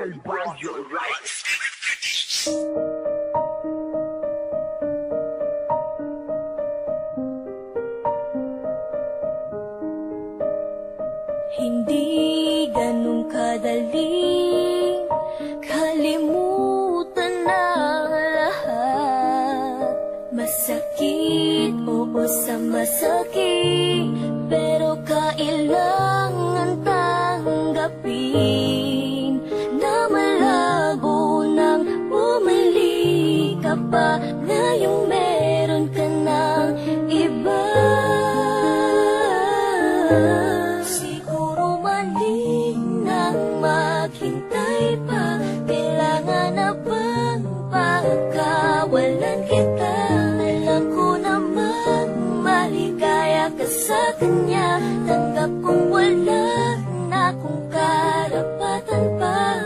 Hindi ganun kadaling kalimutan na lahat. Masakit, oo sa masakit, pero kailangan tanggapin na malabo nang bumalik ka pa. Ngayong meron ka ng iba. Maghintay pa, kailangan na bang pagkawalan kita? Alam ko naman maligaya ka sa kanya. Tanggap kong wala na kung karapatan pa.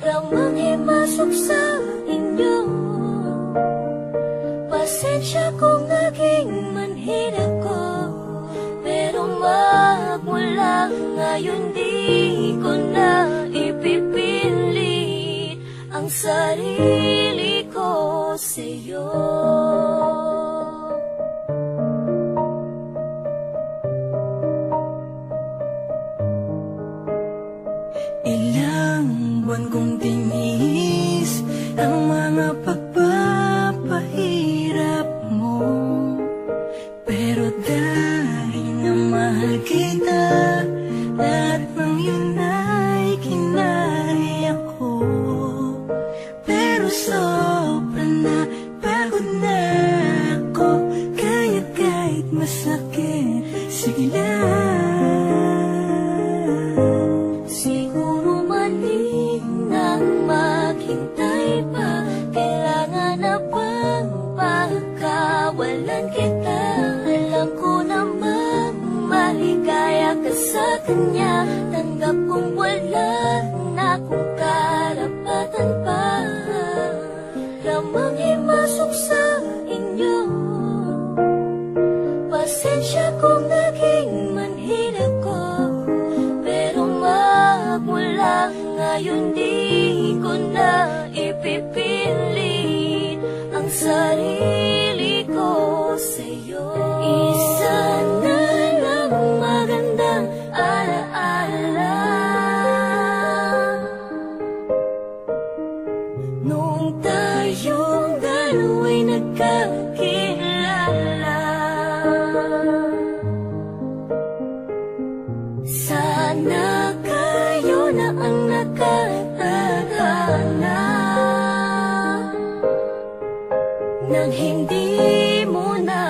Ramang himasok sa inyo. Pasensya kung naging manhid ako, pero magmula ngayon di ko na ipipilit ang sarili ko sa'yo. Ilang buwan kong tinis ang mga pagpapahirap mo, pero dahil na mahal kita, lahat ng yun ay kinaya ko. Pero sobra na, pagod na ako, kaya kahit masakit, sige lang. Siguro mali nang maghintay pa, kailangan na bang pagkawalan kita? Alam ko naman maligaya ka sa kanya. Tanggap kong wala na kung karapatan pa. Ramang himasok sa inyo. Pasensya kung naging manhid ako, pero magmula ngayon di ko na ipipilit ang sarili ko sa'yo. Isa na lang magandang alaala noong tayong dalawa'y nagkakilala. Sana kayo na ang nakatadhana nang hindi mo na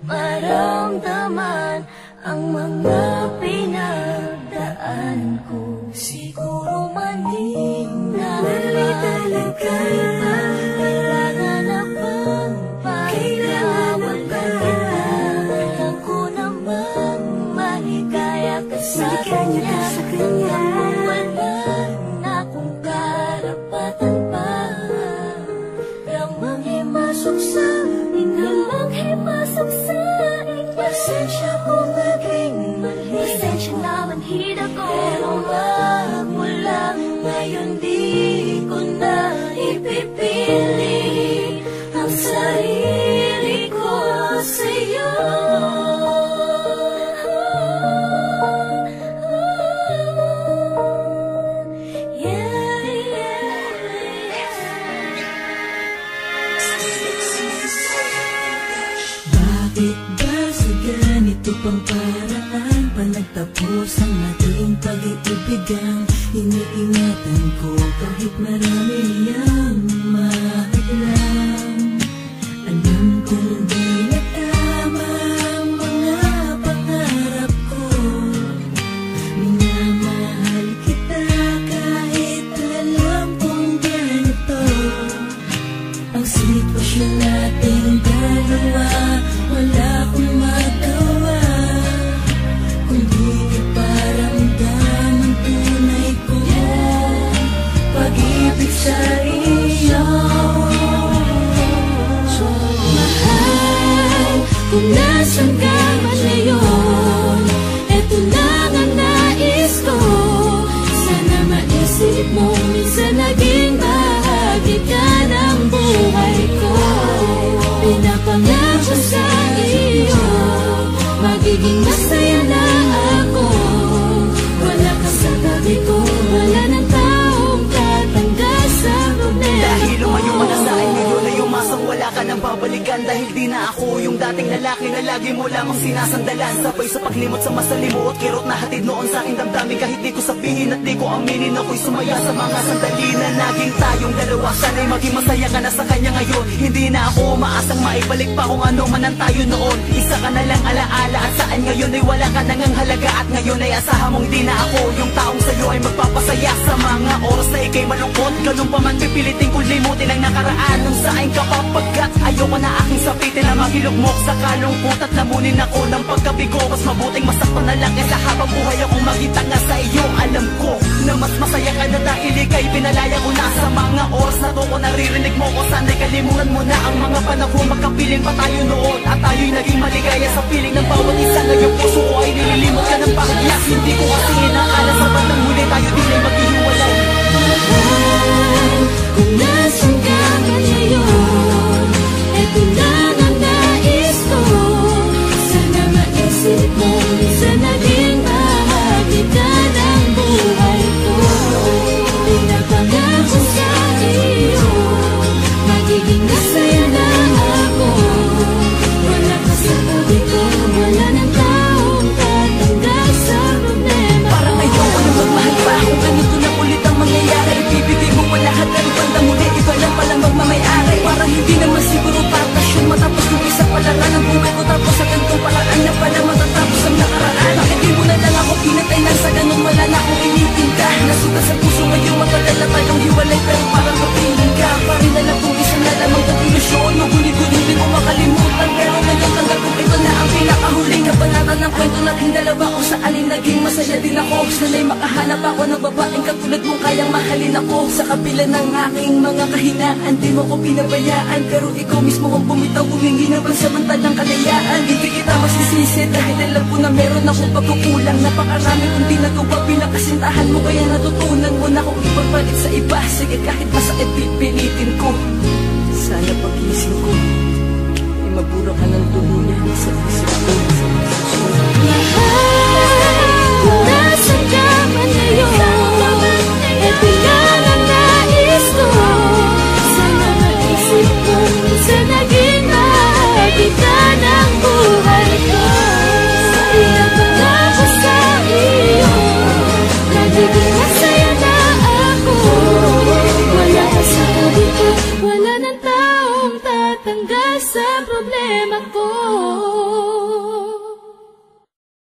maramdaman ang mga pinagdaan ko. Siguro mali na talaga, kailangan na bang pagkawalan kita? Alam ko naman maligaya ka sa kanya. Tanggap wala na kung karapatan pa. Ramang himasok sa inyo. Ramang himasok sa inyo. Pasensya kung naging mali. Pasensya na manhid ako, pero magmula ngayon di ko na ipipilit ang sarili ko sa'yo. Bakit ba sa ganito pang paraan pa nagtapos ang ating pag-iibigan? Iniingatan ko kahit marami niyang maalam. Alam kong di na tama ang mga pangarap ko. Minamahal kita kahit alam kong ganito ang sitwasyon nating dalawa. Wala akong magawa kundi iparamdam ang tunay kong pag-ibig sa iyo. So mahal nang babalikan, dahil di na ako yung dating lalaki na lagi mo lamang sinasandalan. Sabay sa paglimot sa masalimuot, kirot na hatid noon sa aking damdamin. Kahit di ko sabihin at di ko aminin, ako'y sumaya sa mga sandali na naging tayong dalawa. Sana'y maging masaya ka na sa kanya ngayon. Hindi na ako umaasang maibalik pa kung ano man ang tayo noon. Isa ka na lang alaala at saan ngayon ay wala ka nang ang halaga. At ngayon ay asahan mong di na ako yung taong sa'yo ay magpapasaya sa mga oras na ikay malungkot. Ganun pa man pipilitin kong limutin ang nakaraan nung saan ka papagkat ayoko na aking sapitin na maghilugmok sa kalungkot at lamunin ako ng pagkabigo. Mas mabuting masaktan na lang kaysa habang buhay akong magitanga sa iyo. Alam ko na mas masaya ka na dahil ikay pinalaya ko na sa mga oras na to ko naririnig mo ko. Sana'y kalimutan mo na ang mga panahon magkapiling pa tayo noon at tayo'y naging maligaya sa piling ng bawat isa. Ngayong puso ko ay nililimot ka ng bahagya. Hindi ko kasi inakala sa bandang huli tayo din ay maghihiwalay. Kung nasan ka man ngayon, eto lang ang nais ko. Sana maisip mo, minsan naging bahagi ka ng buhay ko. Pinapangako sa iyo, magiging masaya na ako. Wala ka sa tabi ko, wala ng taong tatanggal sa problema. Parang ayoko na magmahal pa kung ganito na ulit ang mangyayari. Ibibigay mo pa lahat ng bandang huli, iba lang pala magmamayari. Parang hindi naman siguro pakasyon matapos yung isang palaran ng buhay ko. Tapos sa gantong paraan na pala matatapos ang nakaraan. Bakit di mo na lang ako pinatay na sa ganun wala na akong initinda. Nasugat sa puso ngayong matagal na tayong hiwalay, pero parang kapiling ka pa rin na lang kung isa na lamang ng ilusyon. Ngunit hindi ko makalimutan, pero ngayon tanggap ko ito na ang pinakahuling kabanata ng kwento nating dalawa. Kung saan ay naging masaya din ako. Sana'y makahanap ako ng babaeng katulad mong kayang mahalin ako. Sa kabila ng aking mga kahinaan, di mo ko pinabayaan, pero ikaw mismo ang bumitaw, humingi na pansamantalang kalayaan. Hindi kita masisisi dahil alam ko na meron akong pagkukulang. Napakarami kong di nagawa, pinakasintahan mo, kaya natutunan mo na kung ipagpalit sa iba. Sige kahit masakit pipilitin ko. Sana pagising ko ay mabura ka ng tuluyan sa isip ko. Kung nasan ka man ngayon, eto lang ang nais ko. Sana maisip mo, minsan naging bahagi ka ng buhay ko. Pinapangako sa iyo, nagiging masaya na ako. Wala ka sa tabi ko, wala ng taong tatanggal sa problema ko.